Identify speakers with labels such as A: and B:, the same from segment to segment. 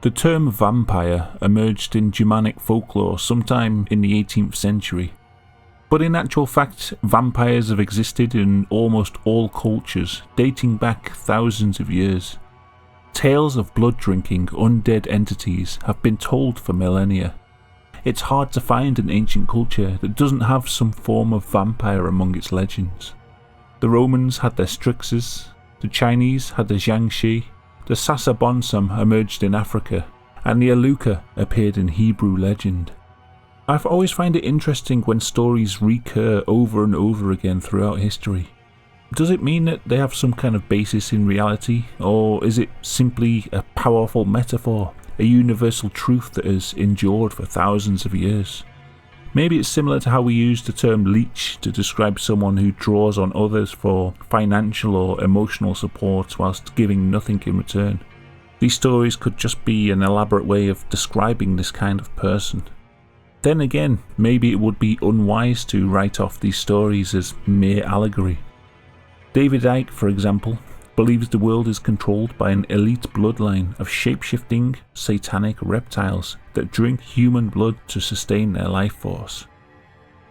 A: The term vampire emerged in Germanic folklore sometime in the 18th century. But in actual fact, vampires have existed in almost all cultures, dating back thousands of years. Tales of blood-drinking, undead entities have been told for millennia. It's hard to find an ancient culture that doesn't have some form of vampire among its legends. The Romans had their Strixes, the Chinese had the Jiangshi, the Sasabonsam emerged in Africa, and the Aluka appeared in Hebrew legend. I've always found it interesting when stories recur over and over again throughout history. Does it mean that they have some kind of basis in reality, or is it simply a powerful metaphor, a universal truth that has endured for thousands of years? Maybe it's similar to how we use the term leech to describe someone who draws on others for financial or emotional support whilst giving nothing in return. These stories could just be an elaborate way of describing this kind of person. Then again, maybe it would be unwise to write off these stories as mere allegory. David Icke, for example, believes the world is controlled by an elite bloodline of shape-shifting, satanic reptiles that drink human blood to sustain their life force.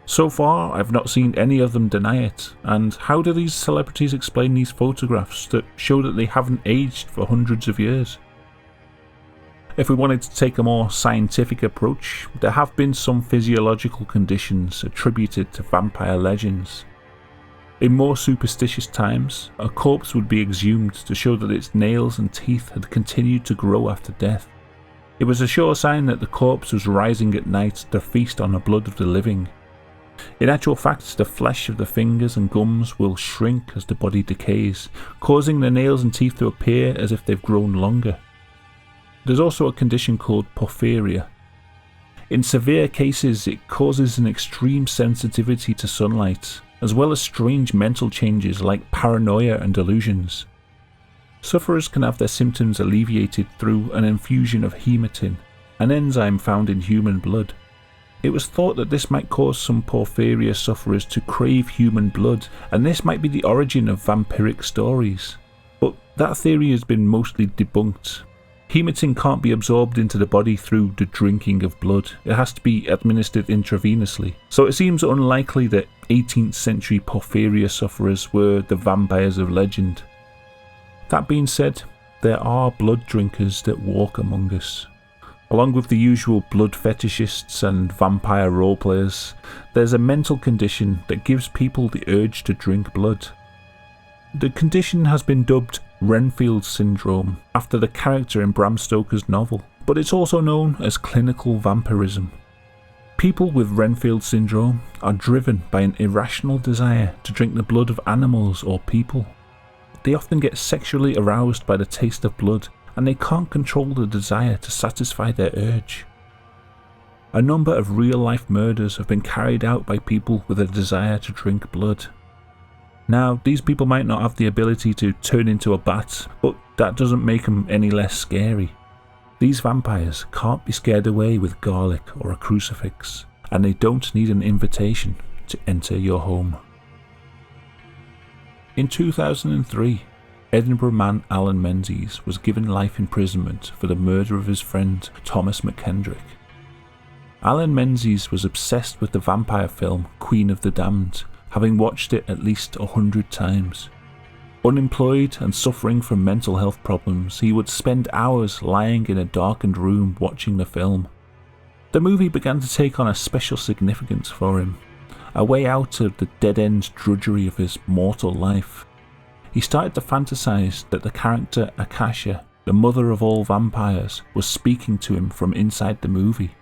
A: So far, I've not seen any of them deny it, and how do these celebrities explain these photographs that show that they haven't aged for hundreds of years? If we wanted to take a more scientific approach, there have been some physiological conditions attributed to vampire legends. In more superstitious times, a corpse would be exhumed to show that its nails and teeth had continued to grow after death. It was a sure sign that the corpse was rising at night to feast on the blood of the living. In actual fact, the flesh of the fingers and gums will shrink as the body decays, causing the nails and teeth to appear as if they've grown longer. There's also a condition called porphyria. In severe cases, it causes an extreme sensitivity to sunlight, as well as strange mental changes like paranoia and delusions. Sufferers can have their symptoms alleviated through an infusion of hematin, an enzyme found in human blood. It was thought that this might cause some porphyria sufferers to crave human blood, and this might be the origin of vampiric stories. But that theory has been mostly debunked. Hematin can't be absorbed into the body through the drinking of blood. It has to be administered intravenously. So it seems unlikely that 18th century porphyria sufferers were the vampires of legend. That being said, there are blood drinkers that walk among us. Along with the usual blood fetishists and vampire roleplayers, there's a mental condition that gives people the urge to drink blood. The condition has been dubbed Renfield syndrome after the character in Bram Stoker's novel, but it's also known as clinical vampirism. People with Renfield syndrome are driven by an irrational desire to drink the blood of animals or people. They often get sexually aroused by the taste of blood, and they can't control the desire to satisfy their urge. A number of real-life murders have been carried out by people with a desire to drink blood. Now, these people might not have the ability to turn into a bat, but that doesn't make them any less scary. These vampires can't be scared away with garlic or a crucifix, and they don't need an invitation to enter your home. In 2003, Edinburgh man Alan Menzies was given life imprisonment for the murder of his friend Thomas McKendrick. Alan Menzies was obsessed with the vampire film Queen of the Damned, having watched it at least 100 times. Unemployed and suffering from mental health problems, he would spend hours lying in a darkened room watching the film. The movie began to take on a special significance for him, a way out of the dead-end drudgery of his mortal life. He started to fantasize that the character Akasha, the mother of all vampires, was speaking to him from inside the movie.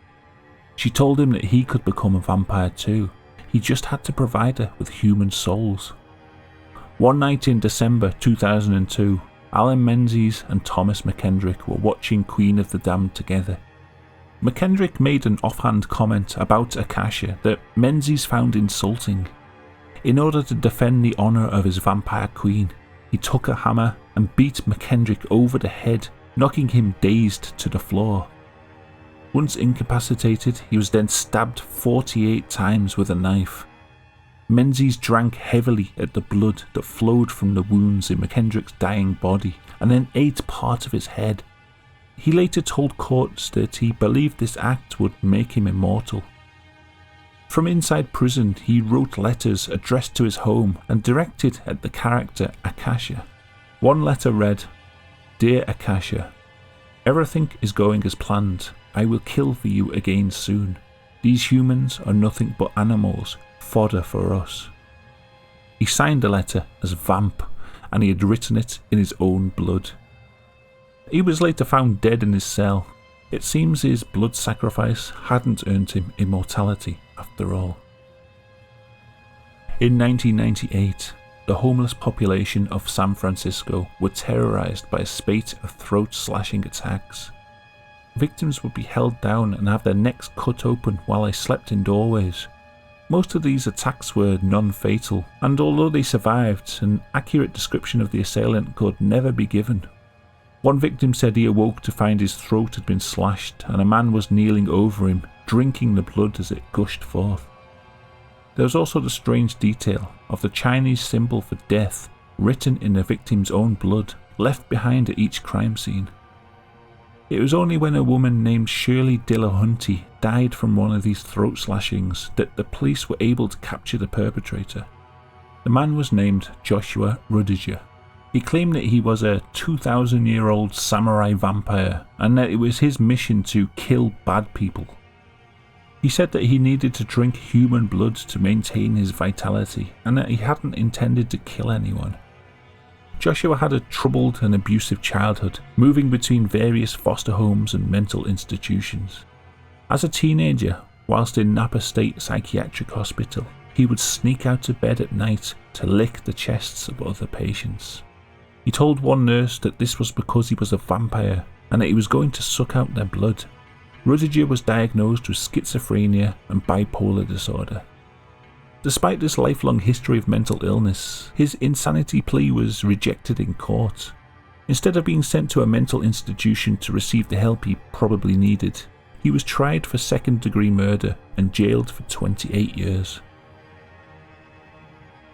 A: She told him that he could become a vampire too. He just had to provide her with human souls. One night in December 2002, Alan Menzies and Thomas McKendrick were watching Queen of the Damned together. McKendrick made an offhand comment about Akasha that Menzies found insulting. In order to defend the honour of his vampire queen, he took a hammer and beat McKendrick over the head, knocking him dazed to the floor. Once incapacitated, he was then stabbed 48 times with a knife. Menzies drank heavily at the blood that flowed from the wounds in McKendrick's dying body, and then ate part of his head. He later told courts that he believed this act would make him immortal. From inside prison, he wrote letters addressed to his home and directed at the character Akasha. One letter read, "Dear Akasha, everything is going as planned. I will kill for you again soon. These humans are nothing but animals, fodder for us." He signed the letter as Vamp, and he had written it in his own blood. He was later found dead in his cell. It seems his blood sacrifice hadn't earned him immortality after all. In 1998, the homeless population of San Francisco were terrorized by a spate of throat-slashing attacks. Victims would be held down and have their necks cut open while they slept in doorways. Most of these attacks were non-fatal, and although they survived, an accurate description of the assailant could never be given. One victim said he awoke to find his throat had been slashed and a man was kneeling over him, drinking the blood as it gushed forth. There was also the strange detail of the Chinese symbol for death written in the victim's own blood, left behind at each crime scene. It was only when a woman named Shirley Dillahunty died from one of these throat slashings that the police were able to capture the perpetrator. The man was named Joshua Rudiger. He claimed that he was a 2,000-year-old samurai vampire and that it was his mission to kill bad people. He said that he needed to drink human blood to maintain his vitality and that he hadn't intended to kill anyone. Joshua had a troubled and abusive childhood, moving between various foster homes and mental institutions. As a teenager, whilst in Napa State Psychiatric Hospital, he would sneak out of bed at night to lick the chests of other patients. He told one nurse that this was because he was a vampire and that he was going to suck out their blood. Rudiger was diagnosed with schizophrenia and bipolar disorder. Despite this lifelong history of mental illness, his insanity plea was rejected in court. Instead of being sent to a mental institution to receive the help he probably needed, he was tried for second-degree murder and jailed for 28 years.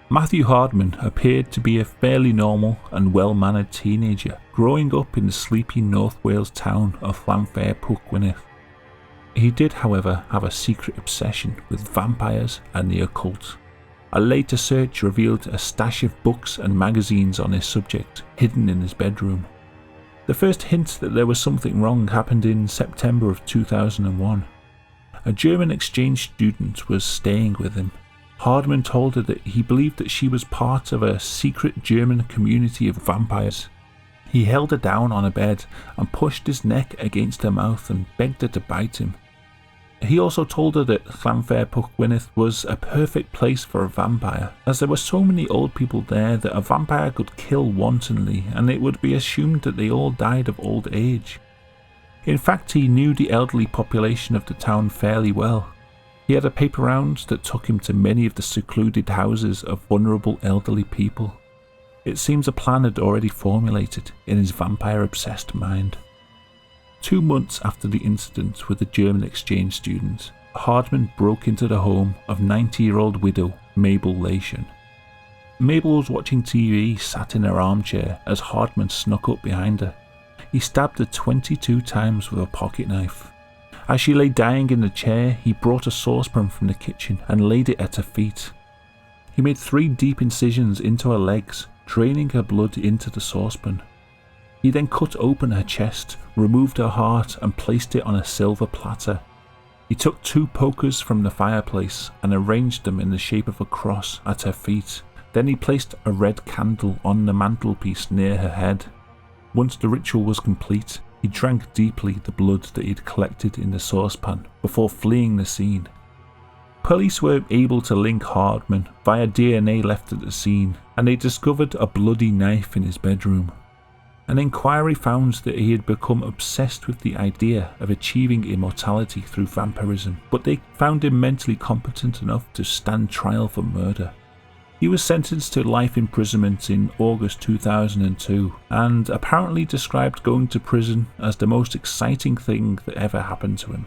A: Matthew Hardman appeared to be a fairly normal and well-mannered teenager, growing up in the sleepy North Wales town of Llanfair Pwllgwynedd. He did, however, have a secret obsession with vampires and the occult. A later search revealed a stash of books and magazines on this subject, hidden in his bedroom. The first hint that there was something wrong happened in September of 2001. A German exchange student was staying with him. Hardman told her that he believed that she was part of a secret German community of vampires. He held her down on a bed and pushed his neck against her mouth and begged her to bite him. He also told her that Llanfair Pwllgwynedd was a perfect place for a vampire, as there were so many old people there that a vampire could kill wantonly and it would be assumed that they all died of old age. In fact, he knew the elderly population of the town fairly well. He had a paper round that took him to many of the secluded houses of vulnerable elderly people. It seems a plan had already formulated in his vampire-obsessed mind. 2 months after the incident with the German exchange student, Hardman broke into the home of 90-year-old widow Mabel Lation. Mabel was watching TV sat in her armchair as Hardman snuck up behind her. He stabbed her 22 times with a pocket knife. As she lay dying in the chair, he brought a saucepan from the kitchen and laid it at her feet. He made 3 deep incisions into her legs, draining her blood into the saucepan. He then cut open her chest, removed her heart and placed it on a silver platter. He took 2 pokers from the fireplace and arranged them in the shape of a cross at her feet. Then he placed a red candle on the mantelpiece near her head. Once the ritual was complete, he drank deeply the blood that he had collected in the saucepan before fleeing the scene. Police were able to link Hardman via DNA left at the scene, and they discovered a bloody knife in his bedroom. An inquiry found that he had become obsessed with the idea of achieving immortality through vampirism, but they found him mentally competent enough to stand trial for murder. He was sentenced to life imprisonment in August 2002 and apparently described going to prison as the most exciting thing that ever happened to him.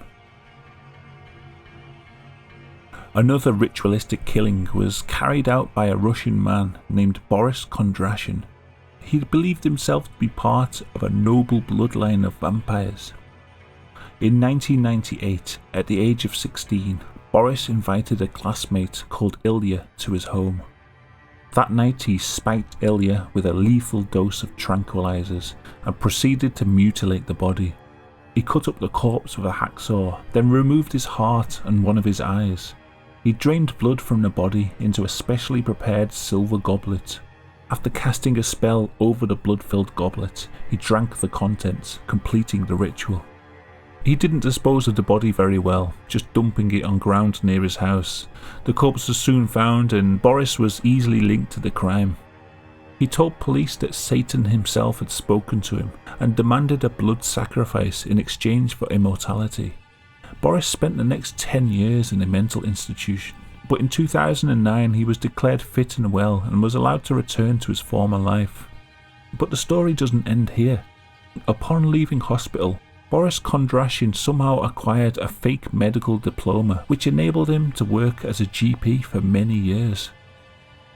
A: Another ritualistic killing was carried out by a Russian man named Boris Kondrashin. he believed himself to be part of a noble bloodline of vampires. In 1998, at the age of 16, Boris invited a classmate called Ilya to his home. That night he spiked Ilya with a lethal dose of tranquilizers and proceeded to mutilate the body. He cut up the corpse with a hacksaw, then removed his heart and one of his eyes. He drained blood from the body into a specially prepared silver goblet. After casting a spell over the blood-filled goblet, he drank the contents, completing the ritual. He didn't dispose of the body very well, just dumping it on ground near his house. The corpse was soon found and Boris was easily linked to the crime. He told police that Satan himself had spoken to him and demanded a blood sacrifice in exchange for immortality. Boris spent the next 10 years in a mental institution, but in 2009 he was declared fit and well and was allowed to return to his former life. But the story doesn't end here. Upon leaving hospital, Boris Kondrashin somehow acquired a fake medical diploma which enabled him to work as a GP for many years.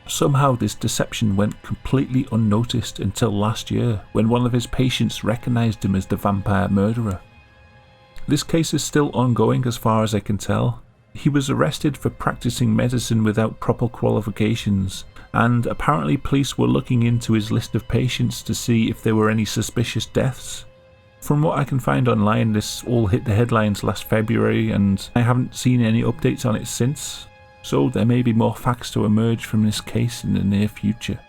A: Somehow this deception went completely unnoticed until last year, when one of his patients recognised him as the vampire murderer. This case is still ongoing as far as I can tell. He was arrested for practicing medicine without proper qualifications, and apparently police were looking into his list of patients to see if there were any suspicious deaths. From what I can find online, this all hit the headlines last February and I haven't seen any updates on it since, so there may be more facts to emerge from this case in the near future.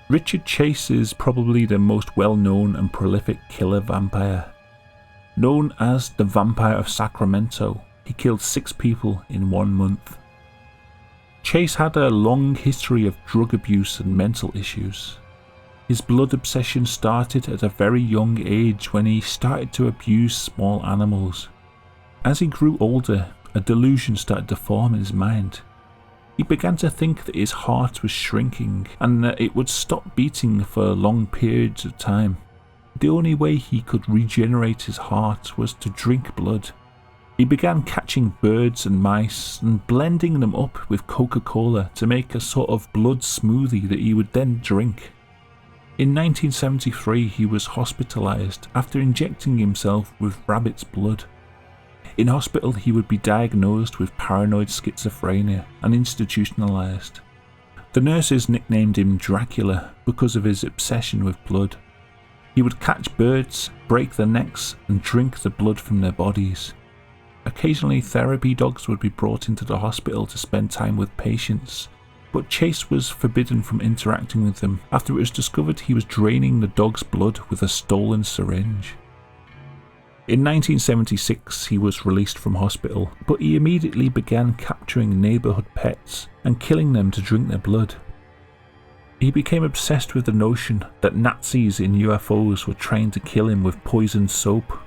A: Richard Chase is probably the most well-known and prolific killer vampire. Known as the Vampire of Sacramento, he killed 6 people in 1 month. Chase had a long history of drug abuse and mental issues. His blood obsession started at a very young age when he started to abuse small animals. As he grew older, a delusion started to form in his mind. He began to think that his heart was shrinking and that it would stop beating for long periods of time. The only way he could regenerate his heart was to drink blood. He began catching birds and mice and blending them up with Coca-Cola to make a sort of blood smoothie that he would then drink. In 1973 he was hospitalised after injecting himself with rabbit's blood. In hospital he would be diagnosed with paranoid schizophrenia and institutionalised. The nurses nicknamed him Dracula because of his obsession with blood. He would catch birds, break their necks and drink the blood from their bodies. Occasionally therapy dogs would be brought into the hospital to spend time with patients, but Chase was forbidden from interacting with them after it was discovered he was draining the dog's blood with a stolen syringe. In 1976 he was released from hospital, but he immediately began capturing neighbourhood pets and killing them to drink their blood. He became obsessed with the notion that Nazis in UFOs were trying to kill him with poisoned soap.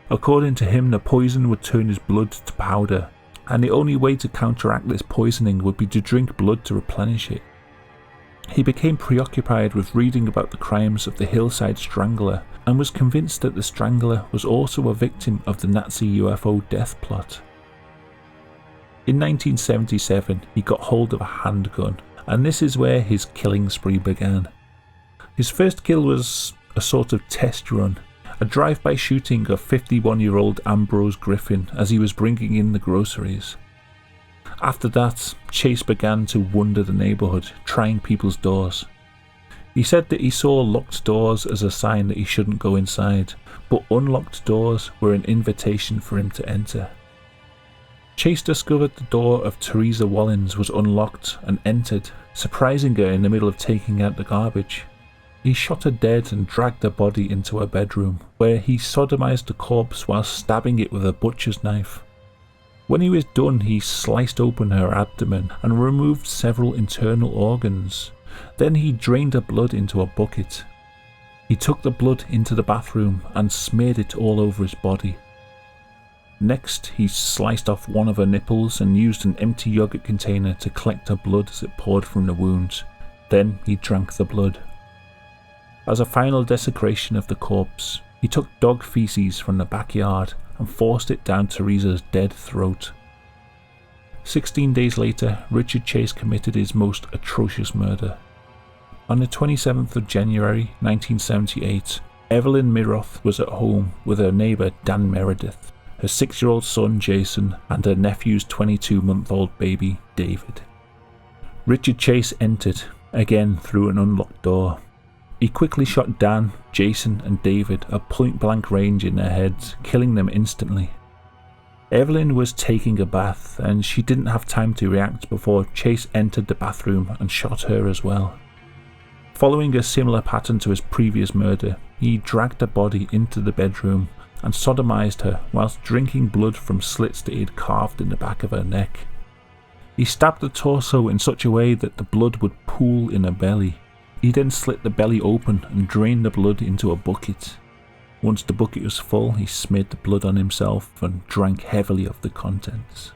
A: According to him, the poison would turn his blood to powder, and the only way to counteract this poisoning would be to drink blood to replenish it. He became preoccupied with reading about the crimes of the Hillside Strangler and was convinced that the Strangler was also a victim of the Nazi UFO death plot. In 1977 he got hold of a handgun, and this is where his killing spree began. His first kill was a sort of test run, a drive-by shooting of 51-year-old Ambrose Griffin as he was bringing in the groceries. After that, Chase began to wander the neighbourhood, trying people's doors. He said that he saw locked doors as a sign that he shouldn't go inside, but unlocked doors were an invitation for him to enter. Chase discovered the door of Teresa Wallins was unlocked and entered, surprising her in the middle of taking out the garbage. He shot her dead and dragged her body into her bedroom, where he sodomized the corpse while stabbing it with a butcher's knife. When he was done, he sliced open her abdomen and removed several internal organs. Then he drained her blood into a bucket. He took the blood into the bathroom and smeared it all over his body. Next, he sliced off one of her nipples and used an empty yogurt container to collect her blood as it poured from the wounds. Then he drank the blood. As a final desecration of the corpse, he took dog feces from the backyard and forced it down Teresa's dead throat. 16 days later, Richard Chase committed his most atrocious murder. On the 27th of January 1978, Evelyn Miroth was at home with her neighbour Dan Meredith, her 6-year-old son Jason, and her nephew's 22-month-old baby David. Richard Chase entered, again through an unlocked door. He quickly shot Dan, Jason and David at point-blank range in their heads, killing them instantly. Evelyn was taking a bath and she didn't have time to react before Chase entered the bathroom and shot her as well. Following a similar pattern to his previous murder, he dragged the body into the bedroom and sodomized her whilst drinking blood from slits that he had carved in the back of her neck. He stabbed the torso in such a way that the blood would pool in her belly. He then slit the belly open and drained the blood into a bucket. Once the bucket was full, he smeared the blood on himself and drank heavily of the contents.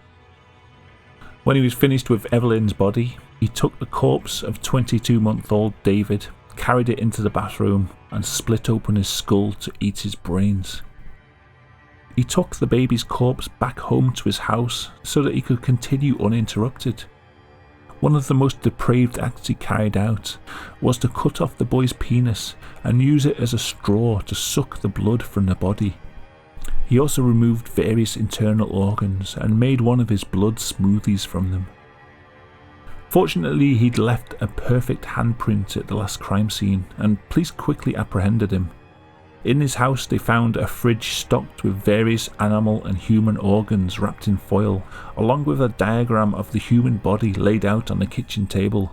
A: When he was finished with Evelyn's body, he took the corpse of 22-month-old David, carried it into the bathroom and split open his skull to eat his brains. He took the baby's corpse back home to his house so that he could continue uninterrupted. One of the most depraved acts he carried out was to cut off the boy's penis and use it as a straw to suck the blood from the body. He also removed various internal organs and made one of his blood smoothies from them. Fortunately, he'd left a perfect handprint at the last crime scene, and police quickly apprehended him. In his house they found a fridge stocked with various animal and human organs wrapped in foil, along with a diagram of the human body laid out on the kitchen table.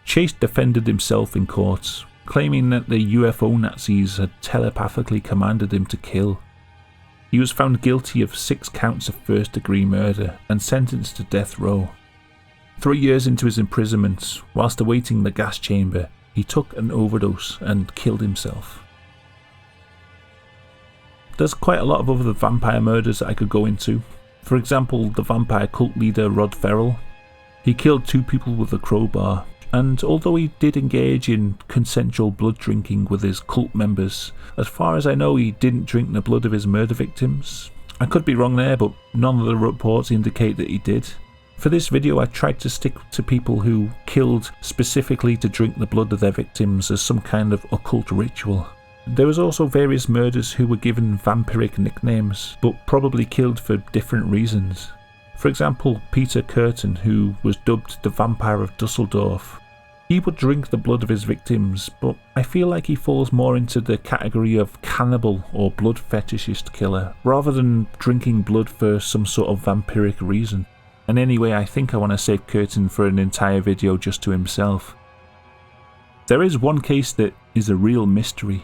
A: Chase defended himself in court, claiming that the UFO Nazis had telepathically commanded him to kill. He was found guilty of 6 counts of first-degree murder and sentenced to death row. 3 years into his imprisonment, whilst awaiting the gas chamber, he took an overdose and killed himself. There's quite a lot of other vampire murders that I could go into. For example, the vampire cult leader Rod Ferrell. He killed 2 people with a crowbar, and although he did engage in consensual blood drinking with his cult members, as far as I know he didn't drink the blood of his murder victims. I could be wrong there, but none of the reports indicate that he did. For this video I tried to stick to people who killed specifically to drink the blood of their victims as some kind of occult ritual. There was also various murderers who were given vampiric nicknames, but probably killed for different reasons. For example, Peter Curtin, who was dubbed the Vampire of Dusseldorf. He would drink the blood of his victims, but I feel like he falls more into the category of cannibal or blood fetishist killer, rather than drinking blood for some sort of vampiric reason. And anyway, I think I want to save Curtin for an entire video just to himself. There is one case that is a real mystery.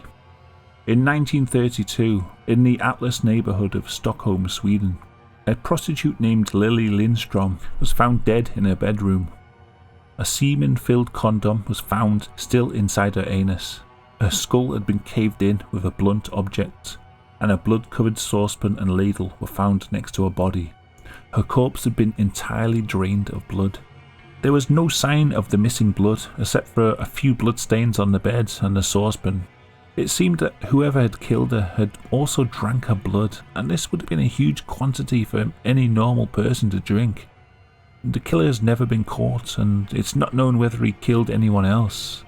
A: In 1932, in the Atlas neighbourhood of Stockholm, Sweden, a prostitute named Lily Lindstrom was found dead in her bedroom. A semen-filled condom was found still inside her anus. Her skull had been caved in with a blunt object, and a blood-covered saucepan and ladle were found next to her body. Her corpse had been entirely drained of blood. There was no sign of the missing blood, except for a few bloodstains on the bed and the saucepan. It seemed that whoever had killed her had also drank her blood, and this would have been a huge quantity for any normal person to drink. The killer has never been caught, and it's not known whether he killed anyone else.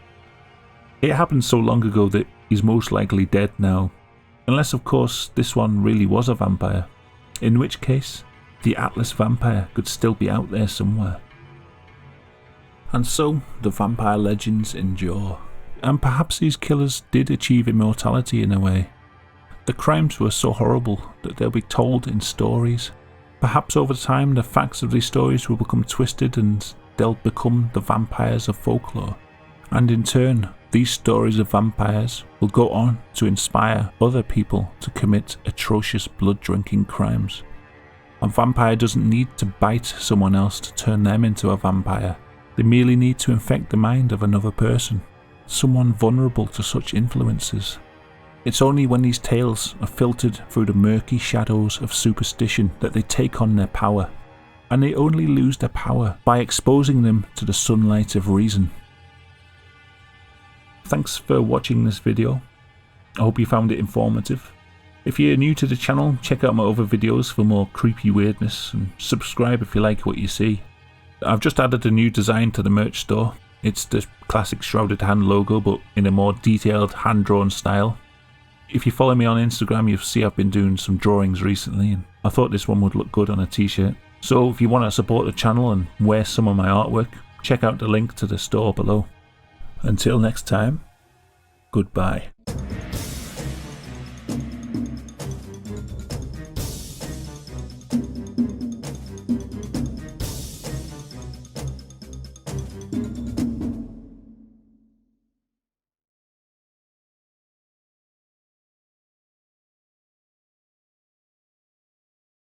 A: It happened so long ago that he's most likely dead now, unless of course this one really was a vampire, in which case the Atlas vampire could still be out there somewhere. And so the vampire legends endure. And perhaps these killers did achieve immortality in a way. The crimes were so horrible that they'll be told in stories. Perhaps over time the facts of these stories will become twisted and they'll become the vampires of folklore. And in turn, these stories of vampires will go on to inspire other people to commit atrocious blood-drinking crimes. A vampire doesn't need to bite someone else to turn them into a vampire. They merely need to infect the mind of another person. Someone vulnerable to such influences. It's only when these tales are filtered through the murky shadows of superstition that they take on their power, and they only lose their power by exposing them to the sunlight of reason. Thanks for watching this video. I hope you found it informative. If you're new to the channel, check out my other videos for more creepy weirdness, and subscribe if you like what you see. I've just added a new design to the merch store. It's the classic Shrouded hand logo, but in a more detailed hand-drawn style. If you follow me on Instagram, you'll see I've been doing some drawings recently, and I thought this one would look good on a t-shirt. So if you want to support the channel and wear some of my artwork, check out the link to the store below. Until next time, goodbye.